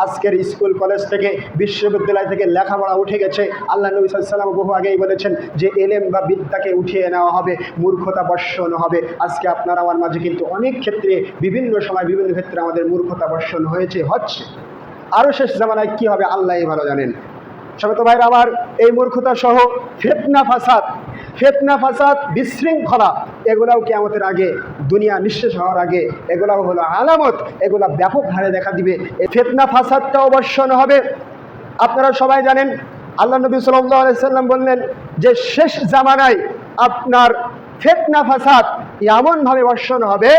আজকের school college থেকে বিশ্ববিদ্যালয় থেকে লেখাপড়া উঠে গেছে। আল্লাহ নবী সাল্লাল্লাহু আলাইহি ওয়াসাল্লাম বহু আগেই বলেছেন যে এলেম বা বিদ্যাকে উঠিয়ে নেওয়া হবে, মূর্খতা বর্ষণ হবে। আজকে আপনার আমার মাঝে কিন্তু অনেক ক্ষেত্রে বিভিন্ন সময় বিভিন্ন ক্ষেত্রে আমাদের মূর্খতা বর্ষণ হয়েছে, হচ্ছে। আরও শেষ জামানায় কী হবে আল্লাহই ভালো জানেন। সবেত ভাইরা আমার, এই মূর্খতা সহ ফিতনা ফাসাদ বিশৃঙ্খলা, এগুলাও কিয়ামতের আগে, দুনিয়া নিঃশেষ হওয়ার আগে এগুলাও হলো আলামত, এগুলা ব্যাপক হারে দেখা দিবে। এই ফিতনা ফাসাদটাও বর্ষণ হবে। আপনারা সবাই জানেন আল্লাহ নবী সাল্লাল্লাহু আলাইহি সাল্লাম বললেন যে শেষ জামানায় আপনার ফিতনা ফাসাদ এমনভাবে বর্ষণ হবে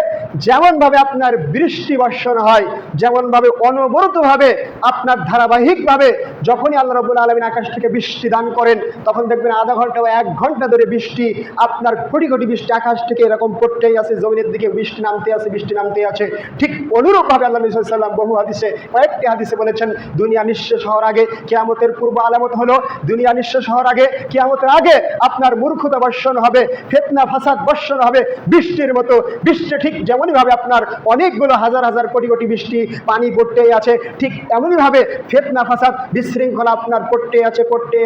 যেমনভাবে আপনার বৃষ্টি বর্ষণ হয়, যেমনভাবে অনবরতভাবে আপনার ধারাবাহিকভাবে যখনই আল্লাহ রাব্বুল আলামিন আকাশ থেকে বৃষ্টি দান করেন তখন দেখবেন আধা ঘন্টা বা 1 ঘন্টা ধরে বৃষ্টি, আপনার কোটি কোটি বৃষ্টি আকাশ থেকে এরকম পড়তেই আছে, জমিনের দিকে বৃষ্টি নামতে আছে। ঠিক অনুরূপভাবে আল্লাহ নবী সাল্লাল্লাহু আলাইহি ওয়াসাল্লাম বহু হাদিসে, কয়েকটি হাদিসে বলেছেন দুনিয়া নিঃশেষ হওয়ার আগে কিয়ামতের পূর্ব আলামত হলো দুনিয়া নিঃশেষ হওয়ার আগে, কিয়ামতের আগে আপনার মূর্খতা বর্ষণ হবে, ফিতনা ফাসাদ বর্ষণ হবে বৃষ্টির মতো। বৃষ্টি ঠিক যেমনইভাবে আপনার অনেকগুলো হাজার হাজার কোটি কোটি বৃষ্টি পানি পড়তেই আছে, ঠিক এমনইভাবে ফিতনা ফাসাদ বিশৃঙ্খলা আপনার পড়তেই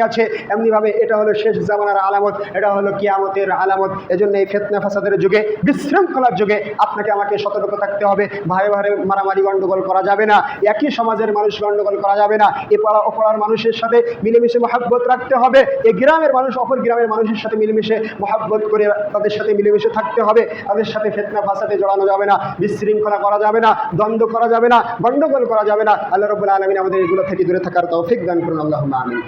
আছে। এমনিভাবে এটা হলো শেষ জামানার আলামত, এটা হলো কিয়ামতের আলামত। এজন্য এই ফিতনা ফাসাদের যুগে, বিশৃঙ্খলার যুগে আপনাকে আমাকে সতর্ক থাকতে হবে। ভাই ভাই মারামারি গন্ডগোল করা যাবে না, একই সমাজের মানুষ গন্ডগোল করা যাবে না, এ পাড়া অপরার মানুষের সাথে মিলেমিশে মহাব্বত রাখতে হবে। এই গ্রামের মানুষ অপর গ্রামের মানুষের সাথে মিলেমিশে মহাব্বত করে তাদের সাথে মিলেমিশে থাকতে হবে। তাদের সাথে ফিতনা ফাসাদে জড়ানো যাবে না, বিশৃঙ্খলা করা যাবে না, দ্বন্দ্ব করা যাবে না, গন্ডগোল করা যাবে না। আল্লাহ রাব্বুল আলামিন আমাদের এগুলো থেকে দূরে থাকার তৌফিক দান করুন। আল্লাহুম্মা আমিন।